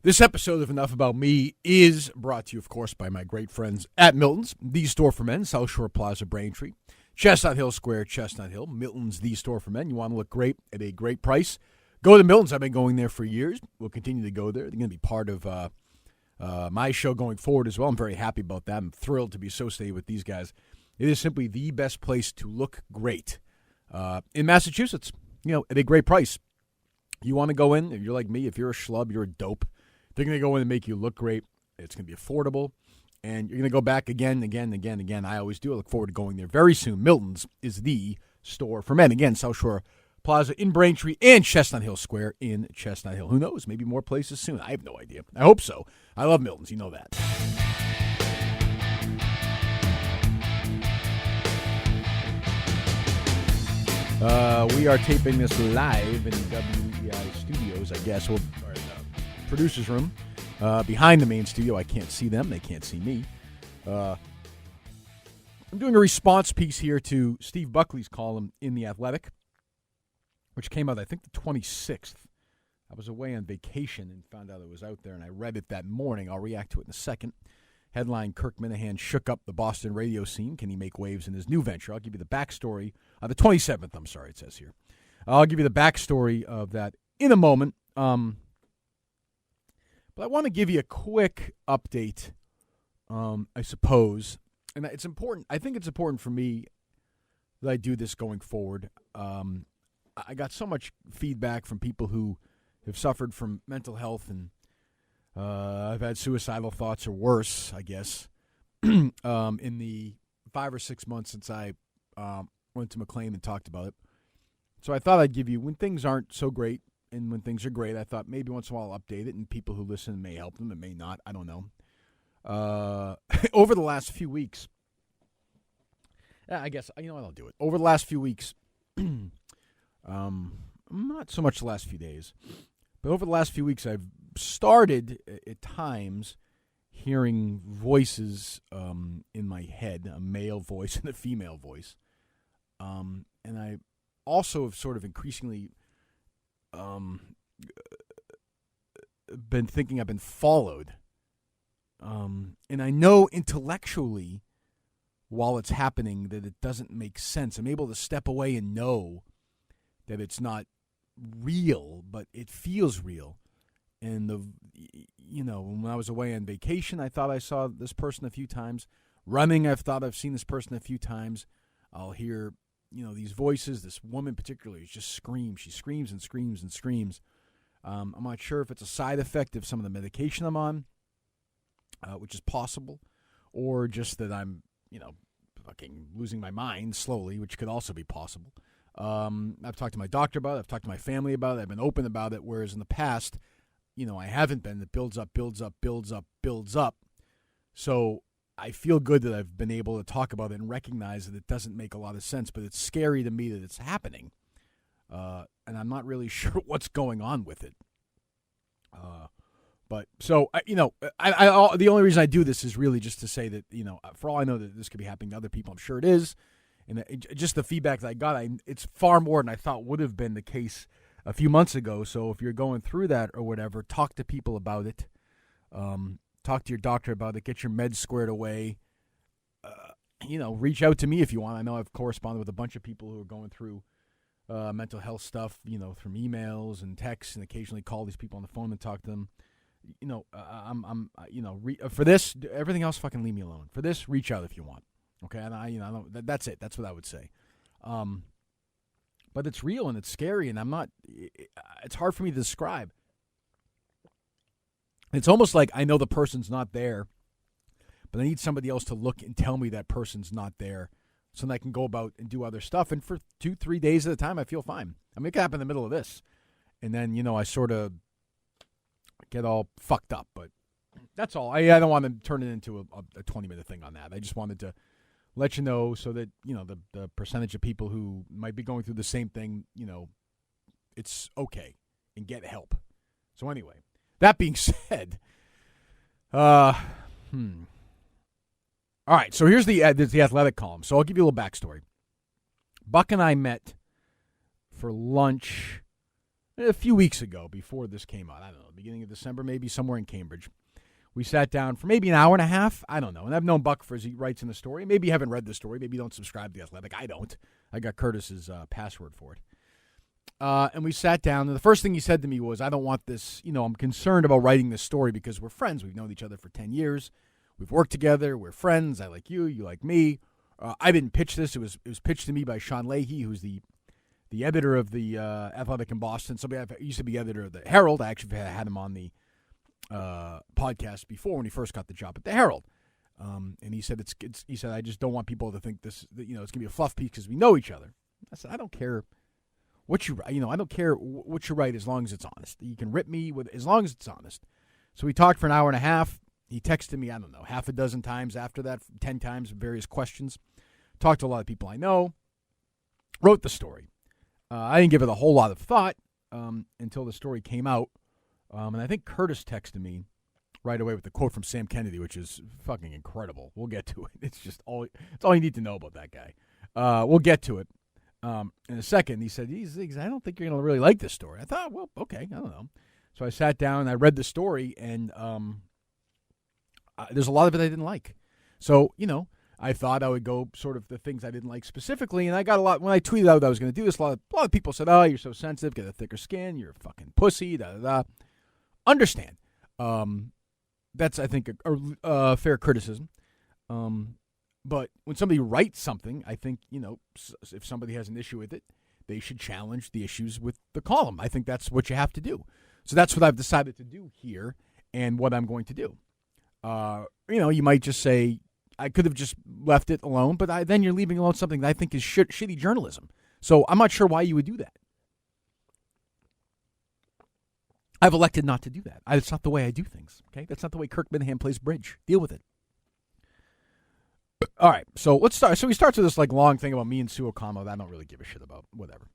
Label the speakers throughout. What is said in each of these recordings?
Speaker 1: This episode of Enough About Me is brought to you, of course, by my great friends at Miltons, the store for men, South Shore Plaza, Braintree, Chestnut Hill Square, Chestnut Hill. Miltons, the store for men. You want to look great at a great price, go to Miltons. I've been going there for years. We'll continue to go there. They're going to be part of my show going forward as well. I'm very happy about that. I'm thrilled to be associated with these guys. It is simply the best place to look great in Massachusetts, at a great price. You want to go in, if you're like me, if you're a schlub, you're a dope. They're going to go in and make you look great. It's going to be affordable. And you're going to go back again. I always do. I look forward to going there very soon. Miltons is the store for men. Again, South Shore Plaza in Braintree and Chestnut Hill Square in Chestnut Hill. Who knows? Maybe more places soon. I have no idea. I hope so. I love Miltons. You know that. We are taping this live in WEI Studios, I guess. Producer's room behind the main studio. I can't see them. They can't see me. I'm doing a response piece here to Steve Buckley's column in The Athletic, which came out, I think, the 26th. I was away on vacation and found out it was out there, and I read it that morning. I'll react to it in a second. Headline, Kirk Minihane shook up the Boston radio scene. Can he make waves in his new venture? I'll give you the backstory. The 27th, I'm sorry, it says here. I'll give you the backstory of that in a moment. But I want to give you a quick update, I suppose. And it's important. I think it's important for me that I do this going forward. I got so much feedback from people who have suffered from mental health, and I've had suicidal thoughts or worse, I guess, in the 5 or 6 months since I went to McLean and talked about it. So I thought I'd give you, when things aren't so great, and when things are great, I thought maybe once in a while I'll update it, and people who listen may help them. It may not. I don't know. Over the last few weeks, I guess, I'll do it. Over the last few weeks, not so much the last few days, but over the last few weeks, I've started at times hearing voices in my head, a male voice and a female voice. And I also have sort of increasingly been thinking I've been followed. And I know intellectually, while it's happening, that it doesn't make sense. I'm able to step away and know that it's not real, but it feels real. And when I was away on vacation, I thought I saw this person a few times. Running, I've thought I've seen this person a few times. I'll hear these voices. This woman particularly just screams. She screams and screams and screams. I'm not sure if it's a side effect of some of the medication I'm on, which is possible, or just that I'm, fucking losing my mind slowly, which could also be possible. I've talked to my doctor about it. I've talked to my family about it. I've been open about it, whereas in the past, I haven't been. It builds up. So I feel good that I've been able to talk about it and recognize that it doesn't make a lot of sense, but it's scary to me that it's happening. And I'm not really sure what's going on with it. But so, the only reason I do this is really just to say that, for all I know that this could be happening to other people, I'm sure it is. And just the feedback that I got, it's far more than I thought would have been the case a few months ago. So if you're going through that or whatever, talk to people about it. Talk to your doctor about it. Get your meds squared away. Reach out to me if you want. I know I've corresponded with a bunch of people who are going through mental health stuff, from emails and texts, and occasionally call these people on the phone and talk to them. For this, everything else, fucking leave me alone. For this, reach out if you want. Okay, and that's it. That's what I would say. But it's real and it's scary, and it's hard for me to describe. It's almost like I know the person's not there, but I need somebody else to look and tell me that person's not there so that I can go about and do other stuff. And for 2-3 days at a time, I feel fine. It could happen in the middle of this. And then, I sort of get all fucked up. But that's all. I don't want to turn it into a 20-minute thing on that. I just wanted to let you know so that, the percentage of people who might be going through the same thing, it's okay and get help. So anyway. That being said, all right, so here's the Athletic column. So I'll give you a little backstory. Buck and I met for lunch a few weeks ago before this came out. I don't know, beginning of December, maybe somewhere in Cambridge. We sat down for maybe an hour and a half. I don't know. And I've known Buck for, as he writes in the story. Maybe you haven't read the story. Maybe you don't subscribe to The Athletic. I don't. I got Curtis's password for it. And we sat down, and the first thing he said to me was, I don't want this, I'm concerned about writing this story because we're friends. We've known each other for 10 years. We've worked together. We're friends. I like you. You like me. I didn't pitch this. It was pitched to me by Sean Leahy, who's the editor of the Athletic in Boston. Somebody I used to be editor of the Herald. I actually had him on the podcast before when he first got the job at the Herald. And he said, he said, I just don't want people to think this, it's going to be a fluff piece because we know each other. I said, I don't care what you write. I don't care what you write as long as it's honest. You can rip me as long as it's honest. So we talked for an hour and a half. He texted me, I don't know, half a dozen times after that, 10 times, various questions. Talked to a lot of people I know. Wrote the story. I didn't give it a whole lot of thought until the story came out. And I think Curtis texted me right away with the quote from Sam Kennedy, which is fucking incredible. We'll get to it. It's all you need to know about that guy. We'll get to it in a second. He said, I don't think you're going to really like this story. I thought, well, okay, I don't know. So I sat down and I read the story, and there's a lot of it I didn't like. So, I thought I would go sort of the things I didn't like specifically, and I got a lot. When I tweeted out that I was going to do this, a lot of people said, oh, you're so sensitive, get a thicker skin, you're a fucking pussy, da-da-da. Understand. That's, I think, a fair criticism. But when somebody writes something, I think, if somebody has an issue with it, they should challenge the issues with the column. I think that's what you have to do. So that's what I've decided to do here and what I'm going to do. You might just say, I could have just left it alone, but then you're leaving alone something that I think is shitty journalism. So I'm not sure why you would do that. I've elected not to do that. It's not the way I do things. Okay, that's not the way Kirk Minihane plays bridge. Deal with it. All right, so let's start. So he starts with this long thing about me and Sue Okama that I don't really give a shit about. Whatever.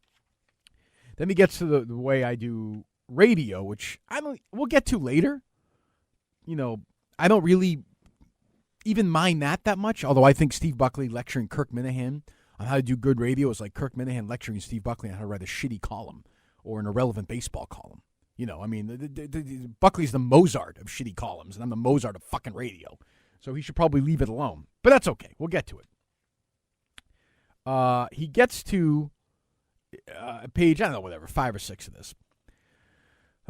Speaker 1: Then he gets to the way I do radio, which we'll get to later. I don't really even mind that much, although I think Steve Buckley lecturing Kirk Minihane on how to do good radio is like Kirk Minihane lecturing Steve Buckley on how to write a shitty column or an irrelevant baseball column. Buckley's the Mozart of shitty columns, and I'm the Mozart of fucking radio. So he should probably leave it alone. But that's okay. We'll get to it. He gets to page, 5 or 6 of this.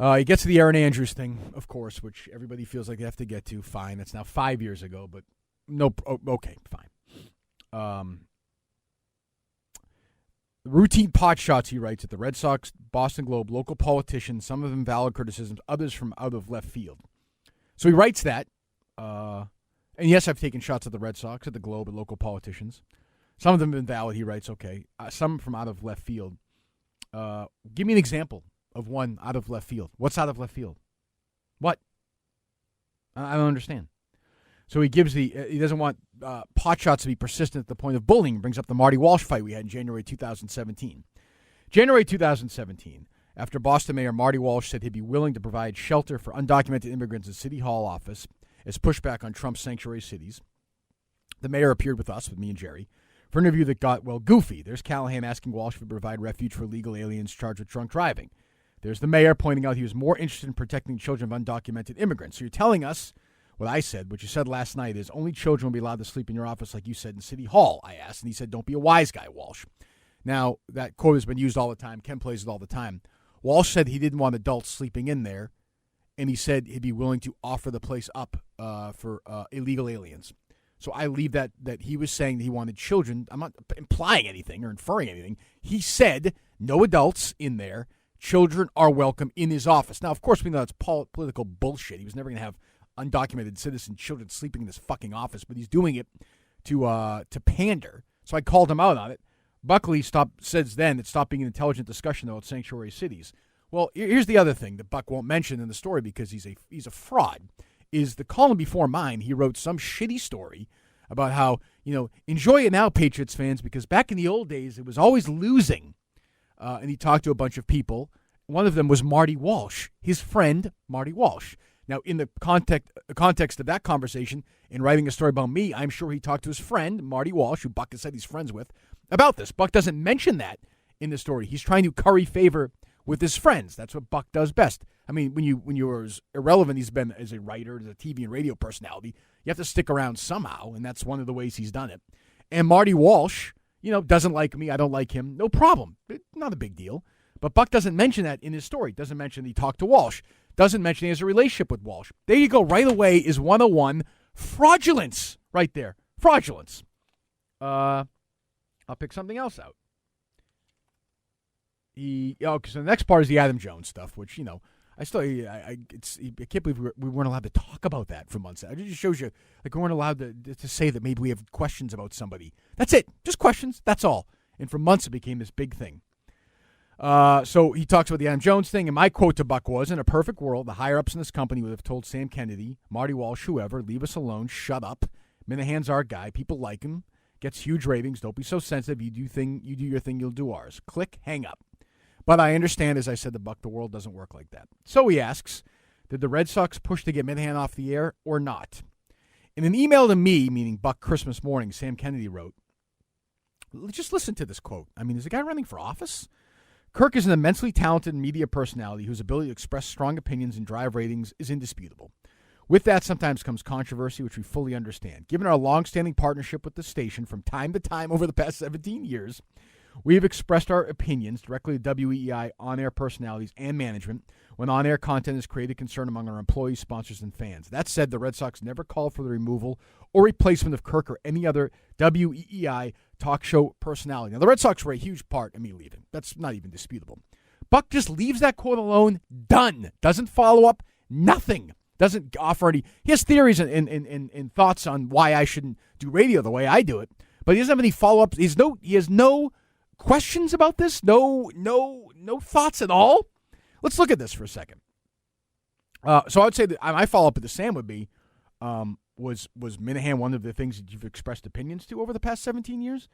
Speaker 1: He gets to the Aaron Andrews thing, of course, which everybody feels like they have to get to. Fine. That's now 5 years ago, but no. Okay, fine. Routine pot shots, he writes, at the Red Sox, Boston Globe, local politicians, some of them valid criticisms, others from out of left field. So he writes that. And yes, I've taken shots at the Red Sox, at the Globe, at local politicians. Some of them have been valid, he writes, okay. Some from out of left field. Give me an example of one out of left field. What's out of left field? What? I don't understand. So he doesn't want pot shots to be persistent at the point of bullying. He brings up the Marty Walsh fight we had in January 2017. January 2017, after Boston Mayor Marty Walsh said he'd be willing to provide shelter for undocumented immigrants at City Hall office as pushback on Trump's sanctuary cities, the mayor appeared with us, with me and Jerry, for an interview that got, goofy. There's Callahan asking Walsh to provide refuge for illegal aliens charged with drunk driving. There's the mayor pointing out he was more interested in protecting children of undocumented immigrants. So you're telling us what I said, what you said last night is only children will be allowed to sleep in your office like you said in City Hall, I asked. And he said, don't be a wise guy, Walsh. Now, that quote has been used all the time. Ken plays it all the time. Walsh said he didn't want adults sleeping in there, and he said he'd be willing to offer the place up for illegal aliens. So I leave that he was saying that he wanted children. I'm not implying anything or inferring anything. He said no adults in there. Children are welcome in his office. Now, of course, we know that's political bullshit. He was never going to have undocumented citizen children sleeping in this fucking office, but he's doing it to pander. So I called him out on it. Buckley says then it stopped being an intelligent discussion about sanctuary cities. Well, here's the other thing that Buck won't mention in the story because he's a fraud. Is the column before mine, he wrote some shitty story about how, enjoy it now, Patriots fans, because back in the old days, it was always losing. And he talked to a bunch of people. One of them was Marty Walsh, his friend, Marty Walsh. Now, in the context of that conversation, in writing a story about me, I'm sure he talked to his friend, Marty Walsh, who Buck has said he's friends with, about this. Buck doesn't mention that in the story. He's trying to curry favor with his friends. That's what Buck does best. I mean, when you were as irrelevant he's been as a writer, as a TV and radio personality, you have to stick around somehow, and that's one of the ways he's done it. And Marty Walsh, doesn't like me. I don't like him. No problem. Not a big deal. But Buck doesn't mention that in his story. Doesn't mention he talked to Walsh. Doesn't mention he has a relationship with Walsh. There you go. Right away is 101. Fraudulence right there. Fraudulence. I'll pick something else out. So the next part is the Adam Jones stuff, which, I can't believe we weren't allowed to talk about that for months. It just shows you, we weren't allowed to say that maybe we have questions about somebody. That's it. Just questions. That's all. And for months it became this big thing. So he talks about the Adam Jones thing, and my quote to Buck was, in a perfect world, the higher-ups in this company would have told Sam Kennedy, Marty Walsh, whoever, leave us alone, shut up. Minahane's our guy. People like him. Gets huge ratings. Don't be so sensitive. You do your thing, you'll do ours. Click, hang up. But I understand, as I said to Buck, the world doesn't work like that. So he asks, did the Red Sox push to get Minihane off the air or not? In an email to me, meaning Buck Christmas morning, Sam Kennedy wrote, just listen to this quote. I mean, is the guy running for office? Kirk is an immensely talented media personality whose ability to express strong opinions and drive ratings is indisputable. With that sometimes comes controversy, which we fully understand. Given our long-standing partnership with the station from time to time over the past 17 years, we have expressed our opinions directly to WEEI on-air personalities and management when on-air content has created concern among our employees, sponsors, and fans. That said, the Red Sox never called for the removal or replacement of Kirk or any other WEEI talk show personality. Now, the Red Sox were a huge part of me leaving. That's not even disputable. Buck just leaves that quote alone. Done. Doesn't follow up. Nothing. Doesn't offer any. He has theories and thoughts on why I shouldn't do radio the way I do it, but he doesn't have any follow-ups. He has no questions about this. No thoughts at all. Let's look at this for a second. So I would say that my follow-up to Sam would be, was Minihane one of the things that you've expressed opinions to over the past 17 years?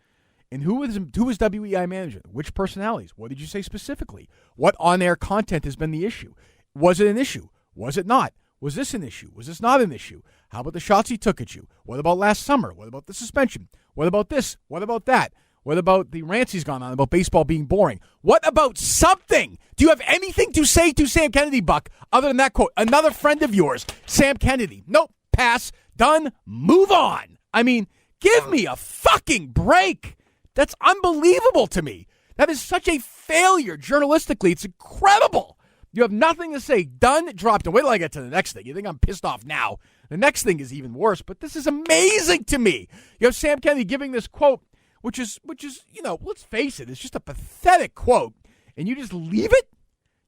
Speaker 1: And who is WEI management? Which personalities? What did you say specifically? What on-air content has been the issue? Was it an issue? Was it not? Was this an issue? Was this not an issue? How about the shots he took at you? What about last summer? What about the suspension? What about this? What about that? What about the rants he's gone on about baseball being boring? What about something? Do you have anything to say to Sam Kennedy, Buck, other than that quote? Another friend of yours, Sam Kennedy. Nope, pass, done, move on. I mean, give me a fucking break. That's unbelievable to me. That is such a failure journalistically. It's incredible. You have nothing to say. Done, dropped. And wait till I get to the next thing. You think I'm pissed off now. The next thing is even worse, but this is amazing to me. You have Sam Kennedy giving this quote, which is, let's face it, it's just a pathetic quote, and you just leave it?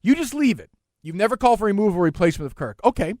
Speaker 1: You just leave it. You've never called for removal or replacement of Kirk. Okay.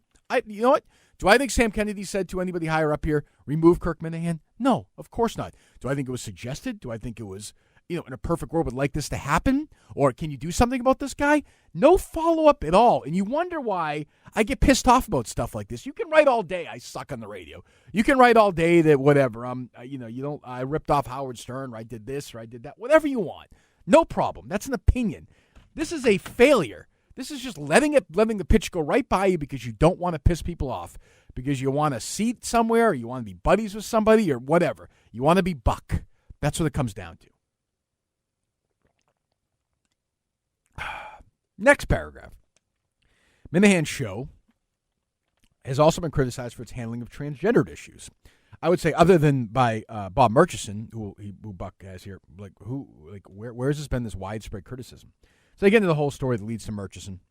Speaker 1: You know what? Do I think Sam Kennedy said to anybody higher up here, remove Kirk Minihane? No, of course not. Do I think it was suggested? Do I think it was, in a perfect world would like this to happen? Or can you do something about this guy? No follow-up at all. And you wonder why I get pissed off about stuff like this. You can write all day, I suck on the radio. You can write all day that whatever, I ripped off Howard Stern, or I did this, or I did that, whatever you want. No problem. That's an opinion. This is a failure. This is just letting the pitch go right by you because you don't want to piss people off, because you want a seat somewhere, or you want to be buddies with somebody, or whatever. You want to be Buck. That's what it comes down to. Next paragraph. Minahane's show has also been criticized for its handling of transgendered issues. I would say, other than by Bob Murchison, who Buck has here, where has this been this widespread criticism? So I get into the whole story that leads to Murchison.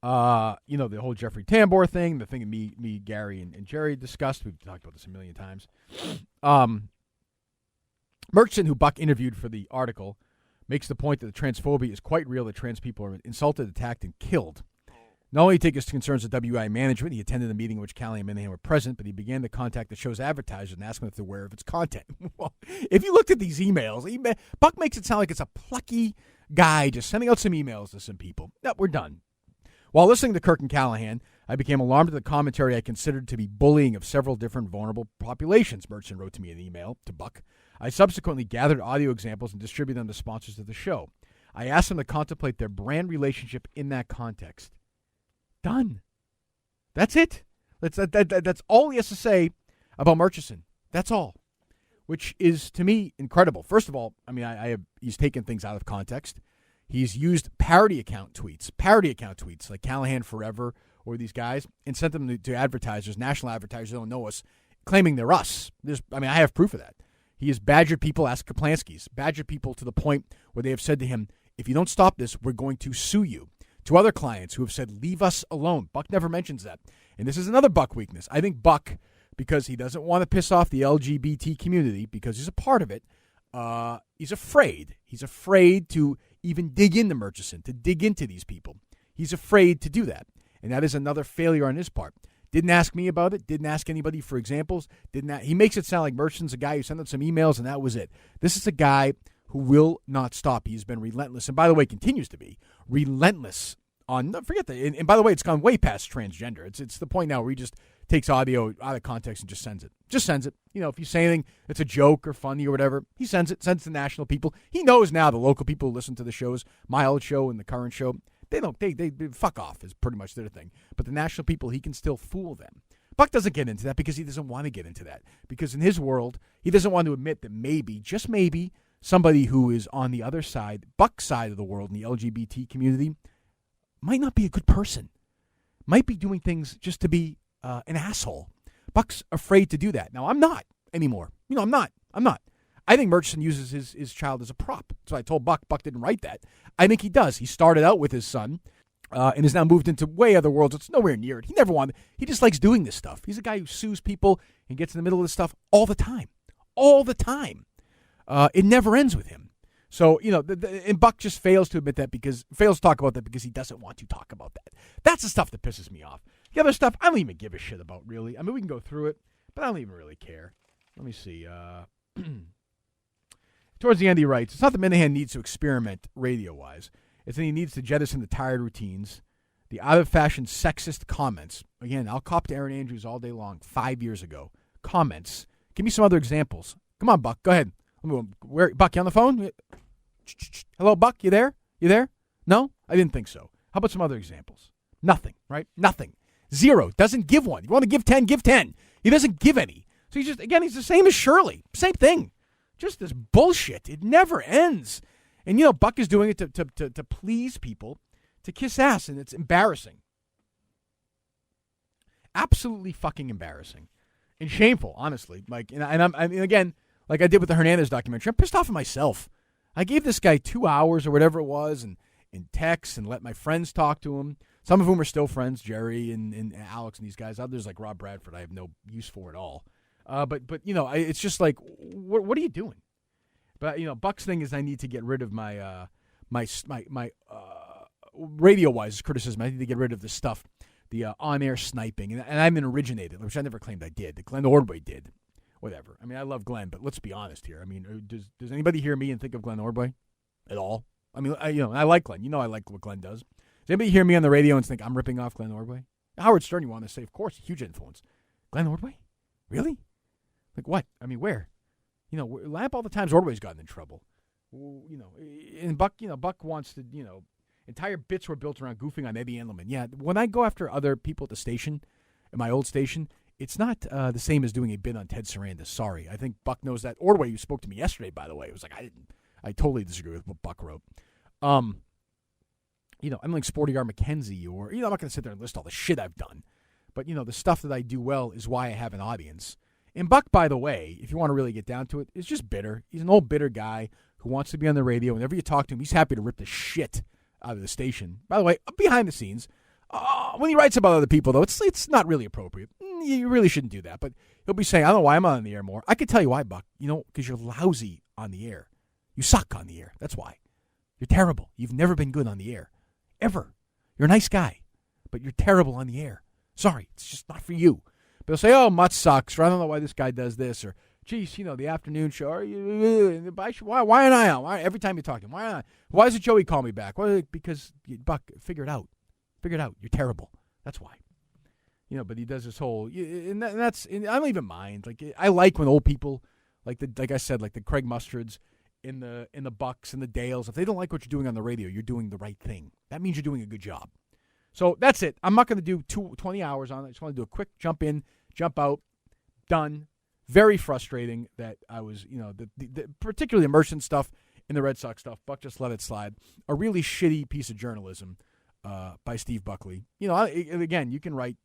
Speaker 1: The whole Jeffrey Tambor thing, the thing that me, Gary, and Jerry discussed. We've talked about this a million times. Murchison, who Buck interviewed for the article, makes the point that the transphobia is quite real, that trans people are insulted, attacked, and killed. Not only did he take his concerns to WI management, he attended a meeting in which Callie and Minihane were present, but he began to contact the show's advertisers and ask them if they're aware of its content. Well, if you looked at these emails, Buck makes it sound like it's a plucky guy just sending out some emails to some people. No, we're done. While listening to Kirk and Callahan, I became alarmed at the commentary I considered to be bullying of several different vulnerable populations, Murchison wrote to me in an email to Buck. I subsequently gathered audio examples and distributed them to sponsors of the show. I asked them to contemplate their brand relationship in that context. Done. That's it. That's all he has to say about Murchison. That's all. Which is, to me, incredible. First of all, I mean, he's taken things out of context. He's used parody account tweets like Callahan Forever or these guys, and sent them to advertisers, national advertisers who don't know us, claiming they're us. I have proof of that. He has badgered people, ask Kaplansky's, badgered people to the point where they have said to him, if you don't stop this, we're going to sue you. To other clients who have said, leave us alone. Buck never mentions that. And this is another Buck weakness. I think Buck, because he doesn't want to piss off the LGBT community, because he's a part of it, he's afraid. He's afraid to even dig into Murchison, to dig into these people. He's afraid to do that. And that is another failure on his part. Didn't ask me about it. Didn't ask anybody for examples. He makes it sound like Murchison's a guy who sent out some emails and that was it. This is a guy who will not stop. He's been relentless. And by the way, continues to be relentless on, forget that. And by the way, it's gone way past transgender. It's the point now where he just takes audio out of context and just sends it. Just sends it. If you say anything that's a joke or funny or whatever, he sends it to national people. He knows now the local people who listen to the shows, my old show and the current show, they fuck off is pretty much their thing. But the national people, he can still fool them. Buck doesn't get into that because he doesn't want to get into that. Because in his world, he doesn't want to admit that maybe, just maybe, somebody who is on the other side, Buck's side of the world in the LGBT community, might not be a good person. Might be doing things just to be an asshole. Buck's afraid to do that. Now, I'm not anymore. I'm not. I think Murchison uses his child as a prop. So I told Buck. Buck didn't write that. I think he does. He started out with his son and has now moved into way other worlds. It's nowhere near it. He never wanted. He just likes doing this stuff. He's a guy who sues people and gets in the middle of this stuff all the time. All the time. It never ends with him. So, and Buck just fails to admit that fails to talk about that because he doesn't want to talk about that. That's the stuff that pisses me off. The other stuff, I don't even give a shit about, really. I mean, we can go through it, but I don't even really care. Let me see. Towards the end, he writes, it's not that Minihane needs to experiment radio-wise. It's that he needs to jettison the tired routines, the out-of-fashion sexist comments. Again, I'll cop to Aaron Andrews all day long, 5 years ago. Comments. Give me some other examples. Come on, Buck. Go ahead. Buck, you on the phone? Hello, Buck, you there? You there? No? I didn't think so. How about some other examples? Nothing, right? Nothing. Zero. Doesn't give one. You want to give 10, give 10. He doesn't give any. So he's the same as Shirley. Same thing. Just this bullshit. It never ends. And, Buck is doing it to please people, to kiss ass, and it's embarrassing. Absolutely fucking embarrassing. And shameful, honestly. Again, like I did with the Hernandez documentary, I'm pissed off at myself. I gave this guy 2 hours or whatever it was and text and let my friends talk to him. Some of whom are still friends, Jerry and Alex and these guys. Others like Rob Bradford I have no use for at all. But it's just like, what are you doing? But, Buck's thing is I need to get rid of my radio-wise criticism. I need to get rid of the stuff, the on-air sniping. And I haven't originated, which I never claimed I did. Glenn Ordway did. Whatever. I mean, I love Glenn, but let's be honest here. I mean, does anybody hear me and think of Glenn Ordway at all? I mean, I like Glenn. I like what Glenn does. Does anybody hear me on the radio and think I'm ripping off Glenn Ordway? Howard Stern, you want to say, of course, huge influence. Glenn Ordway? Really? Like what? I mean, where? Lamp all the times Ordway's gotten in trouble. And Buck, Buck wants to, entire bits were built around goofing on Eddie Engelman. Yeah, when I go after other people at the station, at my old station, it's not the same as doing a bit on Ted Sarandis. Sorry. I think Buck knows that. Ordway, who spoke to me yesterday, by the way, was like, I totally disagree with what Buck wrote. I'm like Sporty R. McKenzie or, I'm not going to sit there and list all the shit I've done. But, the stuff that I do well is why I have an audience. And Buck, by the way, if you want to really get down to it, is just bitter. He's an old bitter guy who wants to be on the radio. Whenever you talk to him, he's happy to rip the shit out of the station. By the way, behind the scenes, when he writes about other people, though, it's not really appropriate. You really shouldn't do that. But he'll be saying, I don't know why I'm on the air more. I can tell you why, Buck. Because you're lousy on the air. You suck on the air. That's why. You're terrible. You've never been good on the air. Ever. You're a nice guy. But you're terrible on the air. Sorry. It's just not for you. But they'll say, oh, Mutt sucks. Or I don't know why this guy does this. Or, geez, the afternoon show. Why aren't I on? Every time you talk to him, why aren't I? Why doesn't Joey call me back? Well, because, Buck, figure it out. Figure it out. You're terrible. That's why. But he does this whole, and that's, and I don't even mind. Like, I like when old people, like I said, like the Craig Mustards in the Bucks and the Dales, if they don't like what you're doing on the radio, you're doing the right thing. That means you're doing a good job. So that's it. I'm not going to do 20 hours on it. I just want to do a quick jump in, jump out, done. Very frustrating that I was, particularly immersion stuff in the Red Sox stuff. Buck just let it slide. A really shitty piece of journalism by Steve Buckley. Again, you can write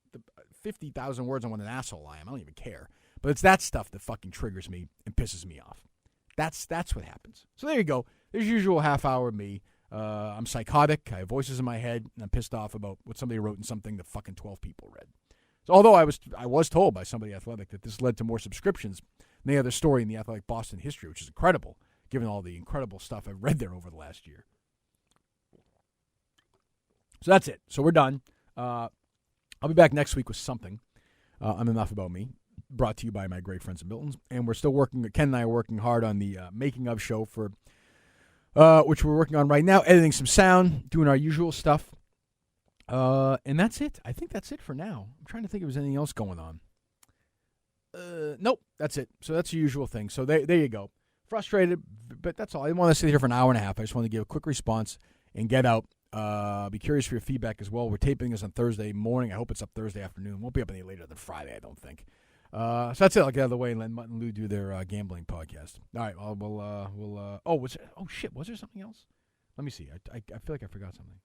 Speaker 1: 50,000 words on what an asshole I am. I don't even care. But it's that stuff that fucking triggers me and pisses me off. That's what happens. So there you go. There's your usual half hour of me. I'm psychotic. I have voices in my head, and I'm pissed off about what somebody wrote in something that fucking 12 people read. So although I was told by somebody Athletic that this led to more subscriptions than any other story in the Athletic Boston history, which is incredible, given all the incredible stuff I've read there over the last year. So that's it. So we're done. I'll be back next week with something on Enough About Me, brought to you by my great friends at Miltons. And we're still working, Ken and I are working hard on the making of show for, which we're working on right now, editing some sound, doing our usual stuff. And that's it. I think that's it for now. I'm trying to think if there's anything else going on. Nope, that's it. So that's the usual thing. So there you go. Frustrated, but that's all. I didn't want to sit here for an hour and a half. I just want to give a quick response and get out. Be curious for your feedback as well. We're taping this on Thursday morning. I hope it's up Thursday afternoon. Won't be up any later than Friday, I don't think. So that's it. I'll get out of the way and let Mutt and Lou do their gambling podcast. All right. Was there something else? Let me see. I feel like I forgot something.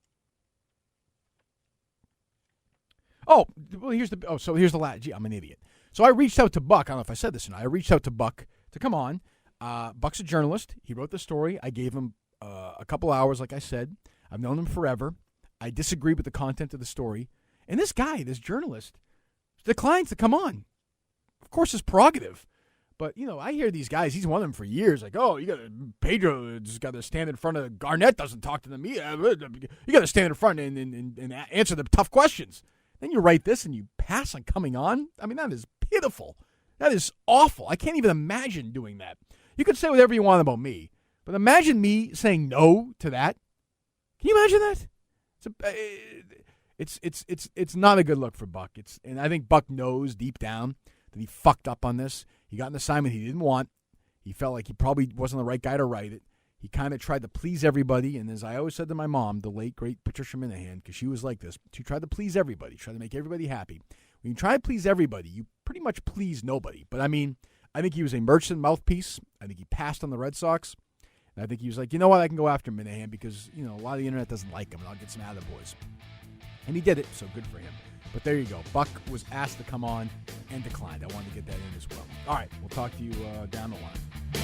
Speaker 1: Oh, well, here's the last. Gee, I'm an idiot. So I reached out to Buck. I don't know if I said this or not. I reached out to Buck to come on. Buck's a journalist. He wrote the story. I gave him a couple hours, like I said. I've known him forever. I disagree with the content of the story. And this guy, this journalist, declines to come on. Of course, it's prerogative. But, I hear these guys, he's one of them for years, like, oh, Pedro just got to stand in front of, Garnett doesn't talk to the media. You got to stand in front and answer the tough questions. Then you write this and you pass on coming on. I mean, that is pitiful. That is awful. I can't even imagine doing that. You could say whatever you want about me, but imagine me saying no to that. Can you imagine that? It's not a good look for Buck. And I think Buck knows deep down that he fucked up on this. He got an assignment he didn't want. He felt like he probably wasn't the right guy to write it. He kind of tried to please everybody. And as I always said to my mom, the late, great Patricia Minihane, because she was like this, she tried to please everybody, tried to make everybody happy. When you try to please everybody, you pretty much please nobody. But, I think he was a merchant mouthpiece. I think he passed on the Red Sox. And I think he was like, you know what, I can go after Minihane because, a lot of the internet doesn't like him, and I'll get some attaboys. And he did it, so good for him. But there you go. Buck was asked to come on and declined. I wanted to get that in as well. All right, we'll talk to you down the line.